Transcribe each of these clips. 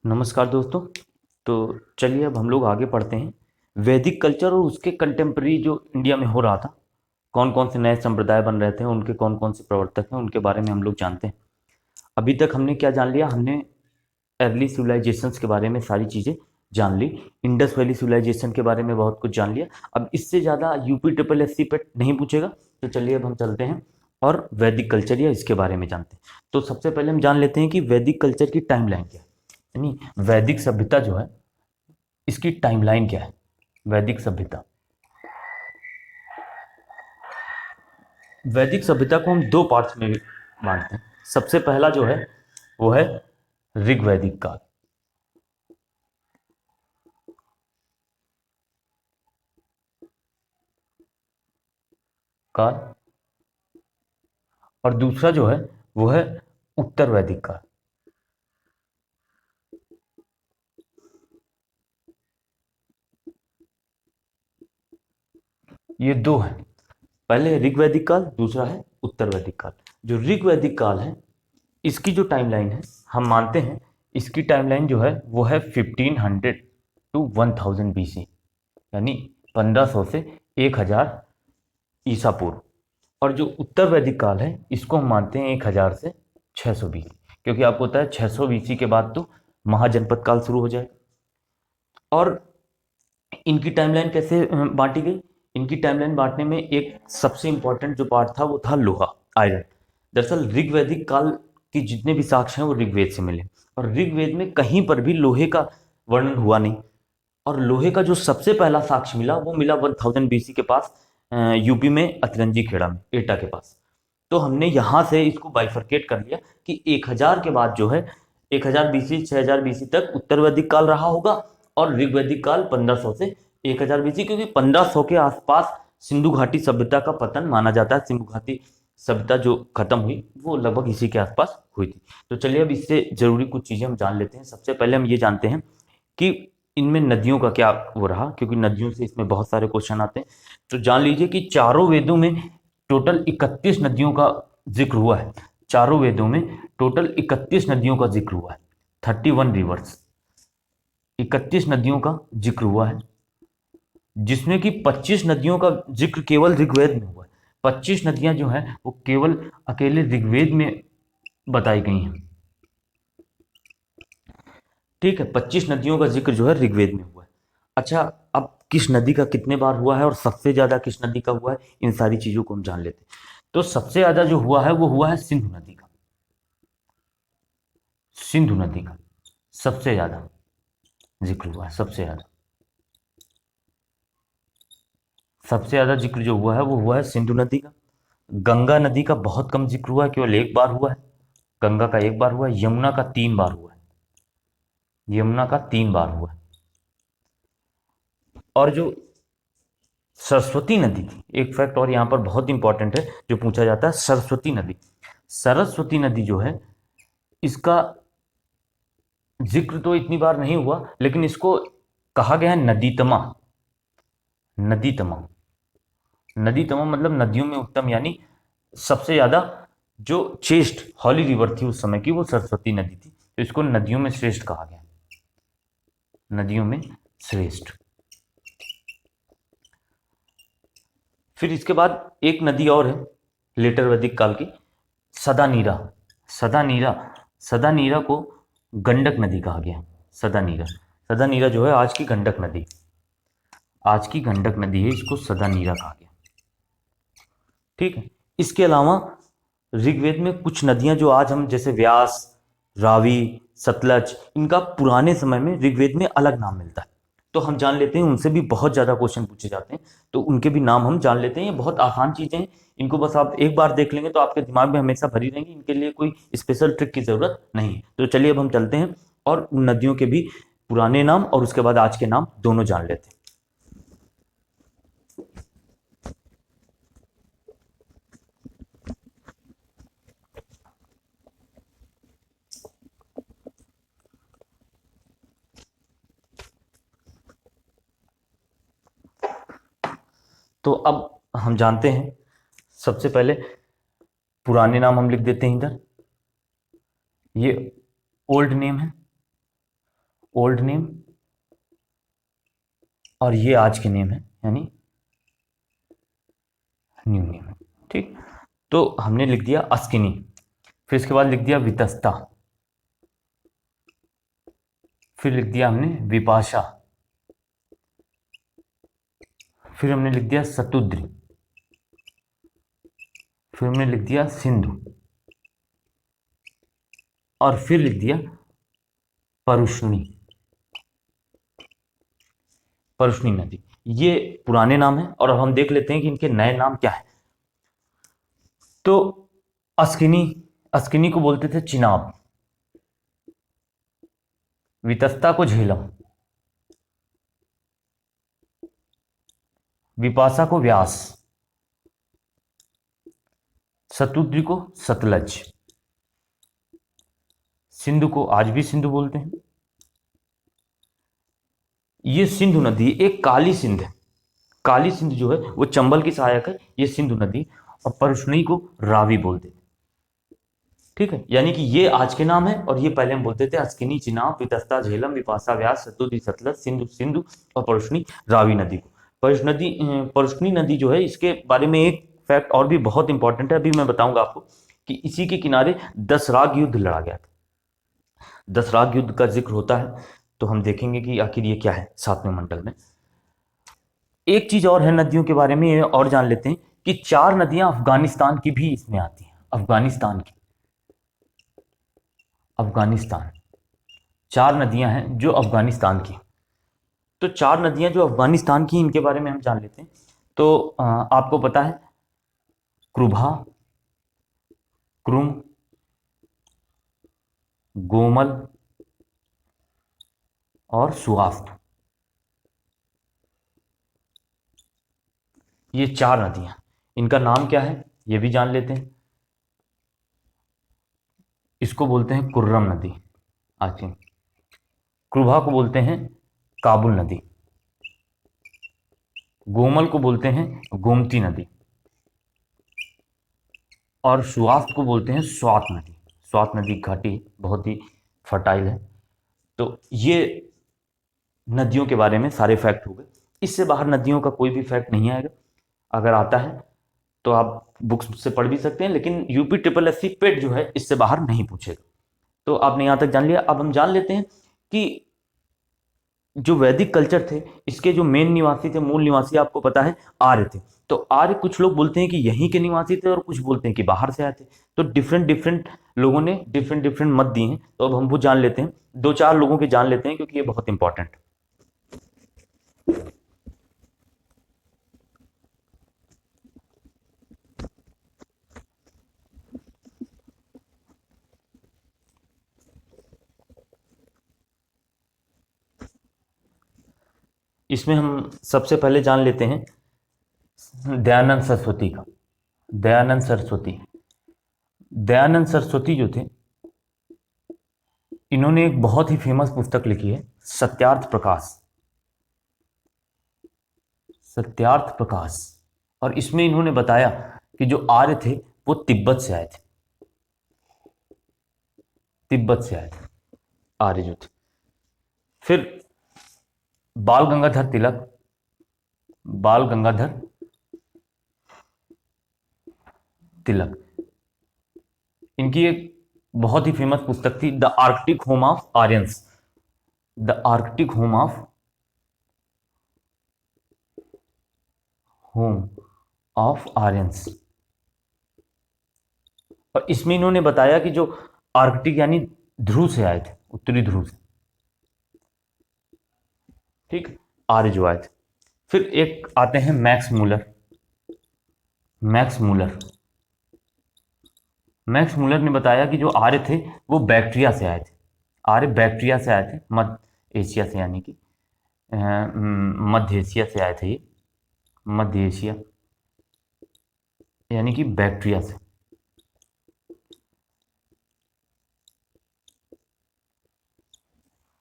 नमस्कार दोस्तों। तो चलिए अब हम लोग आगे पढ़ते हैं। वैदिक कल्चर और उसके कंटेम्प्रेरी जो इंडिया में हो रहा था, कौन कौन से नए संप्रदाय बन रहे थे, उनके कौन कौन से प्रवर्तक हैं, उनके बारे में हम लोग जानते हैं। अभी तक हमने क्या जान लिया? हमने अर्ली सिविलाइजेशंस के बारे में सारी चीज़ें जान ली। इंडस वैली सिविलाइजेशन के बारे में बहुत कुछ जान लिया। अब इससे ज़्यादा यूपी ट्रिपल एस सी पे नहीं पूछेगा। तो चलिए अब हम चलते हैं और वैदिक कल्चर या इसके बारे में जानते हैं। तो सबसे पहले हम जान लेते हैं कि वैदिक कल्चर की टाइमलाइन क्या है, यानी वैदिक सभ्यता जो है इसकी टाइमलाइन क्या है। वैदिक सभ्यता, वैदिक सभ्यता को हम दो पार्ट्स में बांटते हैं। सबसे पहला जो है वो है ऋग्वैदिक काल। काल और दूसरा जो है वो है उत्तर वैदिक काल। ये दो है, पहले ऋग्वैदिक काल, दूसरा है उत्तर वैदिक काल। जो ऋग्वैदिक काल है इसकी जो टाइमलाइन है, हम मानते हैं इसकी टाइमलाइन जो है वो है 1500 टू 1000 BC, यानी 1500 से 1000 ईसा पूर्व। और जो उत्तर वैदिक काल है इसको हम मानते हैं 1000 से 600 BC, क्योंकि आपको पता है 600 BC के बाद तो महाजनपद काल शुरू हो जाए। और इनकी टाइमलाइन कैसे बांटी गई? इनकी टाइमलाइन बांटने में एक सबसे इंपॉर्टेंट जो पार्ट था वो था लोहा, आयरन। दरअसल ऋग्वैदिक काल के जितने भी साक्ष्य हैं वो ऋग्वेद से मिले, और ऋग्वेद में कहीं पर भी लोहे का वर्णन हुआ नहीं। और लोहे का जो सबसे पहला साक्ष्य मिला वो मिला 1000 BC के पास, यूपी में अतरंजी खेड़ा में, एटा के पास। तो हमने यहाँ से इसको बाइफरकेट कर लिया कि 1000 के बाद जो है 1000 BC 6000 BC तक उत्तर वैदिक काल रहा होगा, और ऋग्वैदिक काल 1500 से 1000 BC, क्योंकि 1500 के आसपास सिंधु घाटी सभ्यता का पतन माना जाता है। सिंधु घाटी सभ्यता जो खत्म हुई वो लगभग इसी के आसपास हुई थी। तो चलिए अब इससे जरूरी कुछ चीजें हम जान लेते हैं। सबसे पहले हम ये जानते हैं कि इनमें नदियों का क्या वो रहा, क्योंकि नदियों से इसमें बहुत सारे क्वेश्चन आते हैं। तो जान लीजिए कि चारों वेदों में टोटल 31 नदियों का जिक्र हुआ है। चारों वेदों में टोटल 31 नदियों का जिक्र हुआ है। 31 रिवर्स, 31 नदियों का जिक्र हुआ है, जिसमें कि 25 नदियों का जिक्र केवल ऋग्वेद में हुआ है। 25 नदियां जो हैं वो केवल अकेले ऋग्वेद में बताई गई हैं। ठीक है, 25 नदियों का जिक्र जो है ऋग्वेद में हुआ है। अच्छा, अब किस नदी का कितने बार हुआ है और सबसे ज्यादा किस नदी का हुआ है, इन सारी चीजों को हम जान लेते हैं। तो सबसे ज्यादा जो हुआ है वो हुआ है सिंधु नदी का। सिंधु नदी का सबसे ज्यादा जिक्र हुआ है। सबसे ज्यादा जिक्र जो हुआ है वो हुआ है सिंधु नदी का। गंगा नदी का बहुत कम जिक्र हुआ है, केवल एक बार हुआ है। गंगा का एक बार हुआ है। यमुना का 3 बार हुआ है। यमुना का 3 बार हुआ है। और जो सरस्वती नदी थी, एक फैक्ट और यहाँ पर बहुत इंपॉर्टेंट है जो पूछा जाता है, सरस्वती नदी। सरस्वती नदी जो है इसका जिक्र तो इतनी बार नहीं हुआ, लेकिन इसको कहा गया है नदीतमा। नदीतमा, नदीतमा मतलब नदियों में उत्तम, यानी सबसे ज्यादा जो श्रेष्ठ हॉली रिवर थी उस समय की वो सरस्वती नदी थी। तो इसको नदियों में श्रेष्ठ कहा गया। नदियों में श्रेष्ठ। फिर इसके बाद एक नदी और है लेटर वैदिक काल की, सदानीरा। सदानीरा, सदानीरा को गंडक नदी कहा गया। सदानीरा, सदानीरा जो है आज की गंडक नदी, आज की गंडक नदी है, इसको सदानीरा कहा गया। ठीक है। इसके अलावा ऋग्वेद में कुछ नदियां जो आज हम, जैसे व्यास, रावी, सतलज, इनका पुराने समय में ऋग्वेद में अलग नाम मिलता है। तो हम जान लेते हैं, उनसे भी बहुत ज़्यादा क्वेश्चन पूछे जाते हैं, तो उनके भी नाम हम जान लेते हैं। ये बहुत आसान चीज़ें हैं, इनको बस आप एक बार देख लेंगे तो आपके दिमाग में हमेशा भरी रहेंगी। इनके लिए कोई स्पेशल ट्रिक की ज़रूरत नहीं है। तो चलिए अब हम चलते हैं और उन नदियों के भी पुराने नाम और उसके बाद आज के नाम दोनों जान लेते हैं। तो अब हम जानते हैं, सबसे पहले पुराने नाम हम लिख देते हैं इधर। ये ओल्ड नेम है, ओल्ड नेम और ये आज के नेम है, यानी न्यू नेम है। ठीक, तो हमने लिख दिया अस्किनी, फिर इसके बाद लिख दिया वितस्ता, फिर लिख दिया हमने विपाशा, फिर हमने लिख दिया शतुद्री, फिर हमने लिख दिया सिंधु, और फिर लिख दिया परुष्णी, परुष्णी नदी। ये पुराने नाम है, और अब हम देख लेते हैं कि इनके नए नाम क्या है। तो अस्किनी, अस्किनी को बोलते थे चिनाब, वितस्ता को झेलम, विपाशा को व्यास, शतुद्री को सतलज, सिंधु को आज भी सिंधु बोलते हैं। ये सिंधु नदी एक काली सिंध है, काली सिंध जो है वो चंबल की सहायक है, ये सिंधु नदी, और परुष्णी को रावी बोलते थे। ठीक है, यानी कि ये आज के नाम है, और ये पहले हम बोलते थे अस्किनी, चिनाब, वितस्ता, झेलम, विपाशा, व्यास, शतुद्री, सतलज, सिंधु, सिंधु, और परुष्णी रावी नदी को। परुष्णी नदी जो है, इसके बारे में एक फैक्ट और भी बहुत इंपॉर्टेंट है, अभी मैं बताऊंगा आपको, कि इसी के किनारे दसराग युद्ध लड़ा गया था। दसराग युद्ध का जिक्र होता है, तो हम देखेंगे कि आखिर ये क्या है 7वें मंडल में। एक चीज और है नदियों के बारे में, ये और जान लेते हैं कि 4 नदियां अफगानिस्तान की भी इसमें आती हैं। अफगानिस्तान की, अफगानिस्तान 4 नदियां हैं जो अफगानिस्तान की। तो 4 नदियां जो अफगानिस्तान की, इनके बारे में हम जान लेते हैं। तो आपको पता है क्रुभा, क्रुम, गोमल और सुआफ्त, ये 4 नदियां, इनका नाम क्या है ये भी जान लेते हैं। इसको बोलते हैं कुर्रम नदी, आखिर क्रुभा को बोलते हैं काबुल नदी, गोमल को बोलते हैं गोमती नदी, और सुआफ्त को बोलते हैं स्वात नदी। स्वात नदी घाटी बहुत ही फर्टाइल है। तो ये नदियों के बारे में सारे फैक्ट हो गए। इससे बाहर नदियों का कोई भी फैक्ट नहीं आएगा, अगर आता है तो आप बुक्स से पढ़ भी सकते हैं, लेकिन यूपी ट्रिपल एस सी पेट जो है इससे बाहर नहीं पूछेगा। तो आपने यहाँ तक जान लिया। अब हम जान लेते हैं कि जो वैदिक कल्चर थे, इसके जो मेन निवासी थे, मूल निवासी, आपको पता है आर्य थे। तो आर्य, कुछ लोग बोलते हैं कि यहीं के निवासी थे, और कुछ बोलते हैं कि बाहर से आए थे। तो डिफरेंट डिफरेंट लोगों ने डिफरेंट डिफरेंट मत दिए हैं। तो अब हम वो जान लेते हैं, 2-4 लोगों के जान लेते हैं, क्योंकि ये बहुत इंपॉर्टेंट है। इसमें हम सबसे पहले जान लेते हैं दयानंद सरस्वती का। दयानंद सरस्वती, दयानंद सरस्वती जो थे, इन्होंने एक बहुत ही फेमस पुस्तक लिखी है, सत्यार्थ प्रकाश, सत्यार्थ प्रकाश। और इसमें इन्होंने बताया कि जो आर्य थे वो तिब्बत से आए थे, तिब्बत से आए थे आर्य जो थे। फिर बाल गंगाधर तिलक, बाल गंगाधर तिलक, इनकी एक बहुत ही फेमस पुस्तक थी, the Arctic home of Aryans, the Arctic home of Aryans. और इसमें इन्होंने बताया कि जो आर्कटिक यानी ध्रुव से आए थे, उत्तरी ध्रुव से, ठीक, आर्य जो आए थे। फिर एक आते हैं Max Muller, Max Muller, Max Muller ने बताया कि जो आर्य थे वो बैक्टीरिया से आए थे। आर्य बैक्टीरिया से आए थे, मध्य एशिया से, यानी कि मध्य एशिया से आए थे ये, मध्य एशिया, यानी कि बैक्टीरिया से।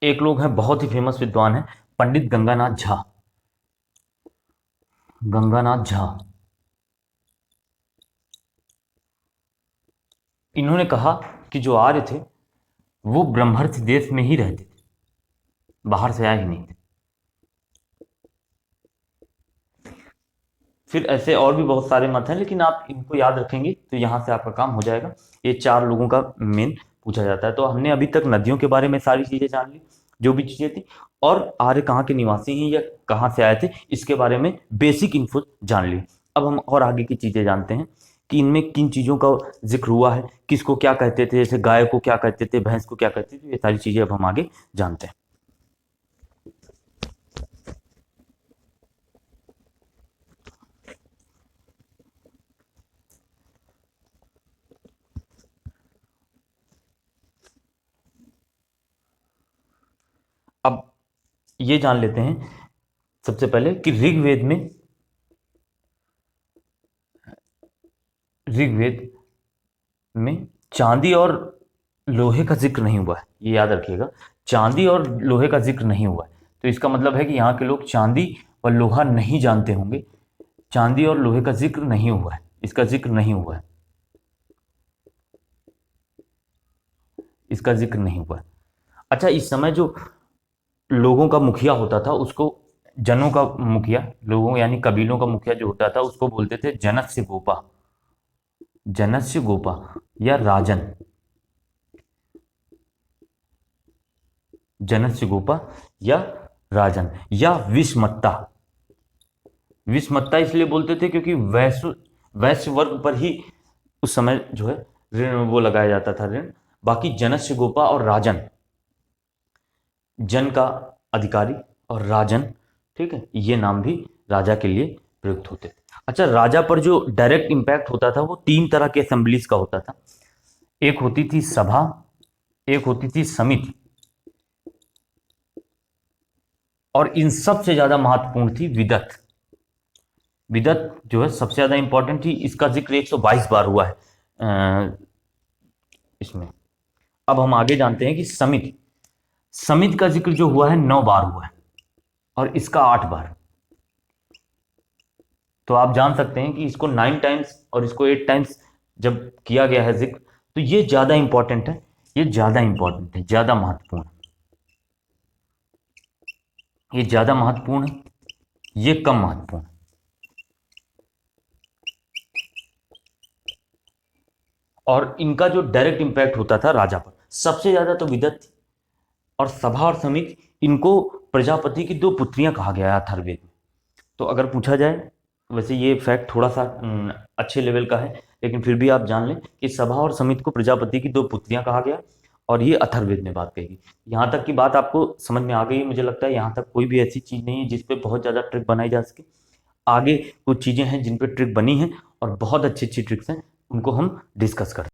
एक लोग हैं बहुत ही फेमस विद्वान हैं, पंडित गंगानाथ झा, गंगानाथ झा। इन्होंने कहा कि जो आर्य थे वो ब्रह्मर्ष देश में ही रहते थे, बाहर से आए ही नहीं थे। फिर ऐसे और भी बहुत सारे मत हैं, लेकिन आप इनको याद रखेंगे तो यहाँ से आपका काम हो जाएगा। ये 4 लोगों का मेन पूछा जाता है। तो हमने अभी तक नदियों के बारे में सारी चीज़ें जान ली, जो भी चीज़ें थी, और आर्य कहाँ के निवासी हैं या कहाँ से आए थे इसके बारे में बेसिक इन्फो जान ली। अब हम और आगे की चीज़ें जानते हैं कि इनमें किन चीज़ों का जिक्र हुआ है, किसको क्या कहते थे, जैसे गाय को क्या कहते थे, भैंस को क्या कहते थे, ये सारी चीज़ें अब हम आगे जानते हैं। अब ये जान लेते हैं सबसे पहले कि ऋग्वेद में चांदी और लोहे का जिक्र नहीं हुआ है, ये याद रखिएगा। चांदी और लोहे का जिक्र नहीं हुआ है, तो इसका मतलब है कि यहाँ के लोग चांदी और लोहा नहीं जानते होंगे। चांदी और लोहे का जिक्र नहीं हुआ है, इसका जिक्र नहीं हुआ है, इसका जिक्र नहीं हुआ है। अच्छा, इस समय जो लोगों का मुखिया होता था उसको, जनों का मुखिया, लोगों यानी कबीलों का मुखिया जो होता था उसको बोलते थे जनस्य गोपा, जनस्य गोपा या राजन, जनस्य गोपा या राजन या विषमत्ता। विषमत्ता इसलिए बोलते थे क्योंकि वैश्य वर्ग पर ही उस समय जो है ऋण वो लगाया जाता था, ऋण। बाकी जनस्य गोपा और राजन, जन का अधिकारी और राजन, ठीक है, ये नाम भी राजा के लिए प्रयुक्त होते थे। अच्छा, राजा पर जो डायरेक्ट इंपैक्ट होता था वो 3 तरह के असेंबलीज का होता था। एक होती थी सभा, एक होती थी समिति, और इन सबसे ज्यादा महत्वपूर्ण थी विदत। विदत जो है सबसे ज्यादा इंपॉर्टेंट थी, इसका जिक्र 122 बार हुआ है इसमें। अब हम आगे जानते हैं कि समिति, समिति का जिक्र जो हुआ है 9 बार हुआ है और इसका 8 बार। तो आप जान सकते हैं कि इसको 9 टाइम्स और इसको 8 टाइम्स जब किया गया है जिक्र, तो ये ज्यादा इंपॉर्टेंट है, ये ज्यादा इंपॉर्टेंट है, ज्यादा महत्वपूर्ण है। ये ज्यादा महत्वपूर्ण है, ये कम महत्वपूर्ण है। और इनका जो डायरेक्ट इंपैक्ट होता था राजा पर सबसे ज्यादा तो विदत थी, और सभा और समिति, इनको प्रजापति की 2 पुत्रियां कहा गया है अथर्ववेद में। तो अगर पूछा जाए, वैसे ये फैक्ट थोड़ा सा अच्छे लेवल का है, लेकिन फिर भी आप जान लें कि सभा और समिति को प्रजापति की 2 पुत्रियां कहा गया, और ये अथर्ववेद में बात कही गई। यहाँ तक की बात आपको समझ में आ गई है, मुझे लगता है यहाँ तक कोई भी ऐसी चीज़ नहीं है जिस पे बहुत ज़्यादा ट्रिक बनाई जा सके। आगे कुछ चीज़ें हैं जिन पे ट्रिक बनी है और बहुत अच्छी अच्छी ट्रिक्स हैं, उनको हम डिस्कस करें।